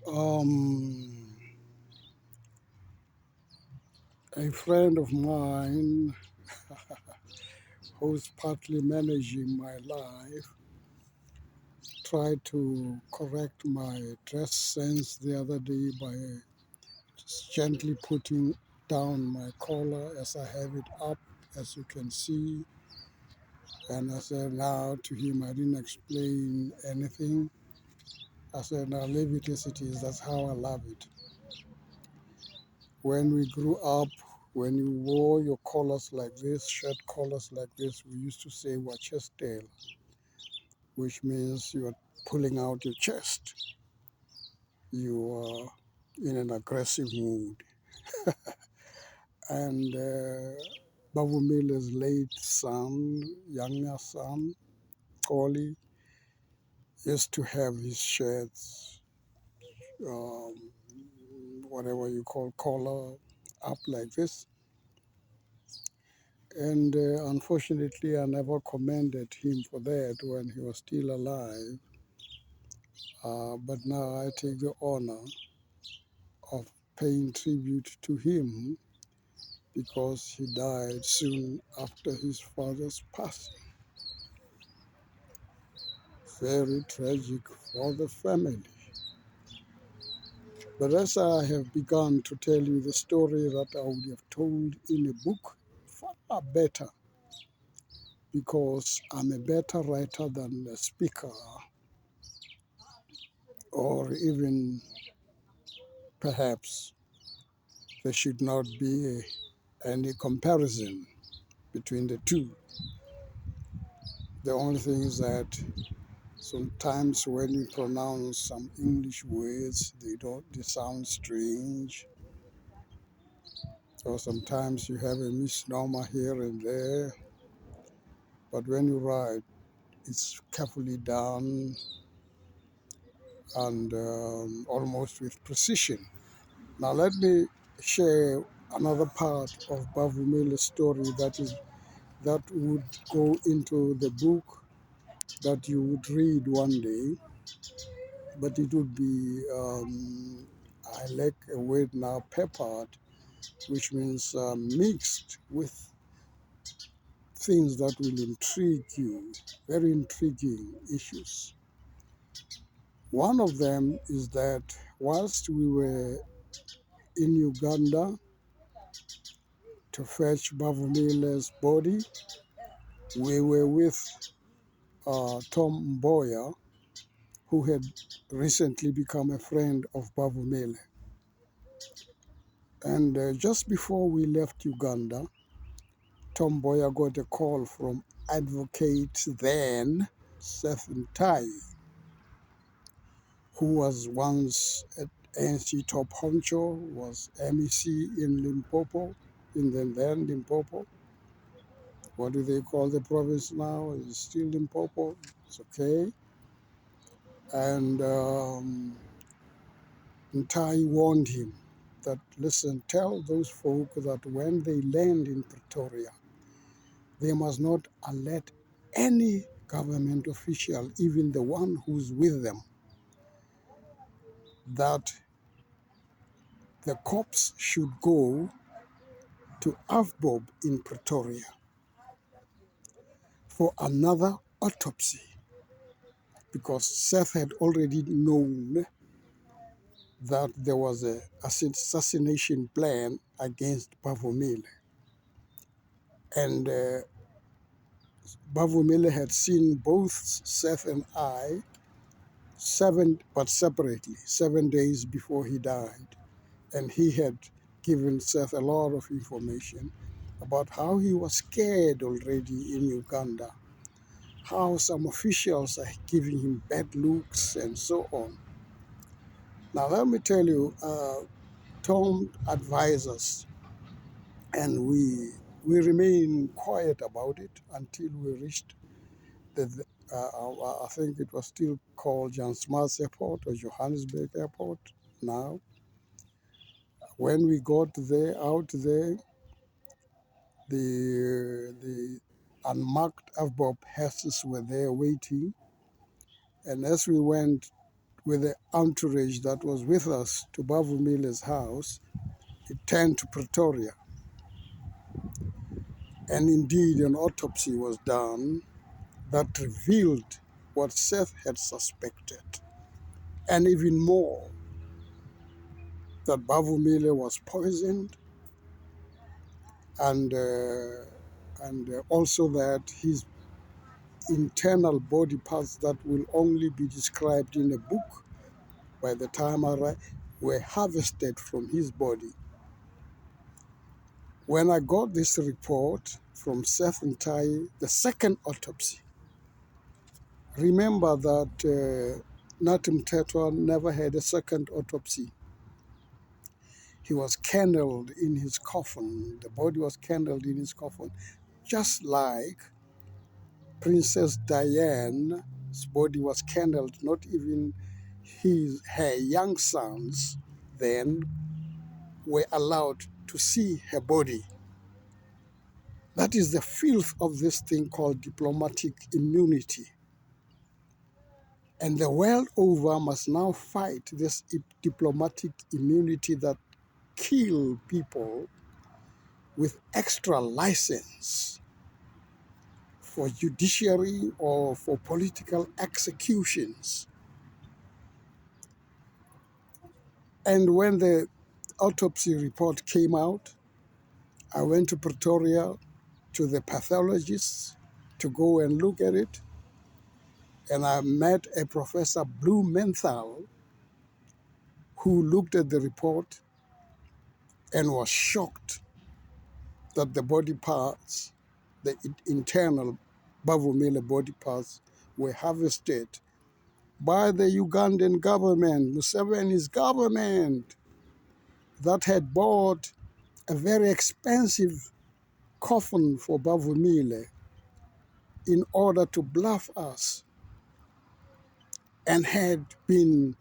Um, a friend of mine who's partly managing my life tried to correct my dress sense the other day by just gently putting down my collar as I have it up, as you can see. And I said, now to him, I didn't explain anything. I said, now leave it as it is. That's how I love it. When we grew up, when you wore your collars like this, shirt collars like this, we used to say chest tail, which means you are pulling out your chest. You are in an aggressive mood. And Bavumile's late son, younger son, Oli, used to have his shirts, um, whatever you call collar, up like this. And unfortunately, I never commended him for that when he was still alive. But now I take the honor of paying tribute to him because he died soon after his father's passing. Very tragic for the family. But as I have begun to tell you the story that I would have told in a book, far better, because I'm a better writer than a speaker, or even perhaps there should not be any comparison between the two. The only thing is that sometimes when you pronounce some English words, they sound strange, or sometimes you have a misnomer here and there. But when you write, it's carefully done and almost with precision. Now let me share another part of Bavumile's story that would go into the book that you would read one day, but it would be, I like a word now, peppered, which means mixed with things that will intrigue you, very intriguing issues. One of them is that whilst we were in Uganda to fetch Bavumile's body, we were with Tom Mboya, who had recently become a friend of Bavumile. And just before we left Uganda, Tom Mboya got a call from Advocate then, Seth Ntai, who was once at ANC top honcho, was MEC in Limpopo, in the then Limpopo. What do they call the province now? It's still Limpopo. It's okay. And Ntai warned him that, listen, tell those folk that when they land in Pretoria, they must not alert any government official, even the one who's with them, that the corpse should go to AFBOB in Pretoria for another autopsy, because Seth had already known that there was an assassination plan against Bavumile. And Bavumile had seen both Seth and I but separately, 7 days before he died. And he had given Seth a lot of information about how he was scared already in Uganda, how some officials are giving him bad looks and so on. Now, let me tell you, Tom advised us, and we remained quiet about it until we reached I think it was still called Jan Smuts Airport or Johannesburg Airport now. When we got there, out there, the unmarked AFBOB hearses were there waiting. And as we went with the entourage that was with us to Bavumile's house, it turned to Pretoria. And indeed, an autopsy was done that revealed what Seth had suspected, and even more, that Bavumile was poisoned, and also that his internal body parts that will only be described in a book by the time I write were harvested from his body. When I got this report from Seth Ntai, the second autopsy, remember that Natim Tetwa never had a second autopsy. He was candled in his coffin. The body was candled in his coffin, just like Princess Diane's body was candled. Not even her young sons then were allowed to see her body. That is the filth of this thing called diplomatic immunity. And the world over must now fight this diplomatic immunity that kill people with extra license for judiciary or for political executions. And when the autopsy report came out, I went to Pretoria to the pathologists to go and look at it. And I met a Professor Blumenthal who looked at the report and was shocked that the body parts, the internal Bavumile body parts, were harvested by the Ugandan government, Museveni's government, that had bought a very expensive coffin for Bavumile in order to bluff us, and had been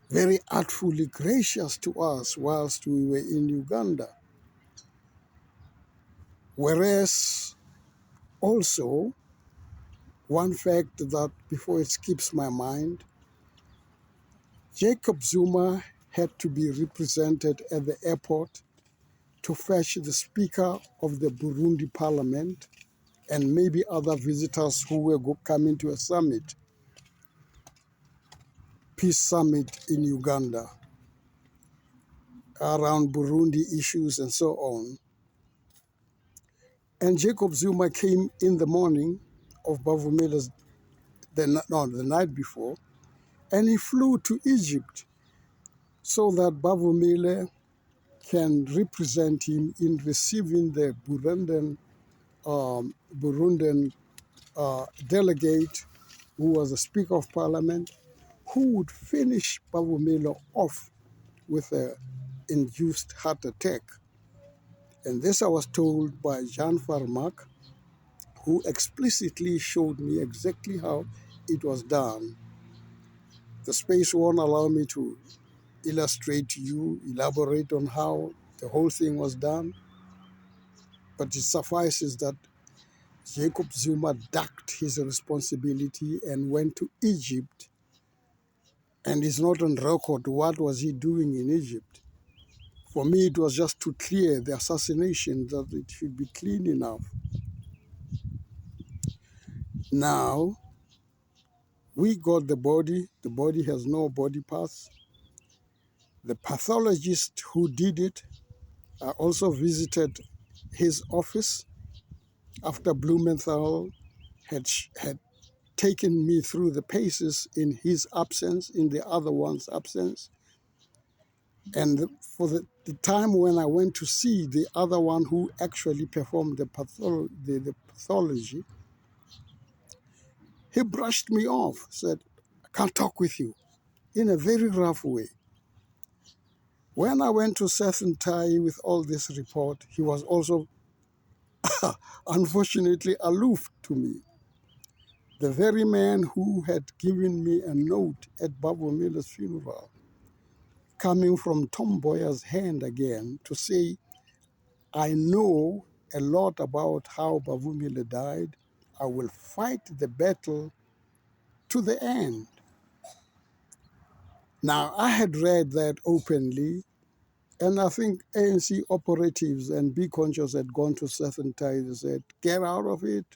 very artfully gracious to us whilst we were in Uganda. Whereas also, one fact that before it skips my mind, Jacob Zuma had to be represented at the airport to fetch the Speaker of the Burundi Parliament and maybe other visitors who were coming to a summit, peace summit in Uganda, around Burundi issues and so on. And Jacob Zuma came in the morning of Bavumile's, the night before, and he flew to Egypt so that Bavumile can represent him in receiving the Burundian delegate who was the Speaker of Parliament, who would finish Bavumile off with an induced heart attack. And this I was told by Jean Farmac, who explicitly showed me exactly how it was done. The space won't allow me to illustrate to you, elaborate on how the whole thing was done, but it suffices that Jacob Zuma ducked his responsibility and went to Egypt, and is not on record what was he doing in Egypt. For me, it was just to clear the assassination, that it should be clean enough. Now, we got the body has no body parts. The pathologist who did it also visited his office after Blumenthal had taken me through the paces in his absence, in the other one's absence. And for the time when I went to see the other one who actually performed the pathology, he brushed me off, said, "I can't talk with you," in a very rough way. When I went to Seth Ntai with all this report, he was also unfortunately aloof to me. The very man who had given me a note at Bavumile's funeral, coming from Tom Mboya's hand again to say, "I know a lot about how Bavumile died. I will fight the battle to the end." Now, I had read that openly, and I think ANC operatives and Be Conscious had gone to certain times and said, get out of it.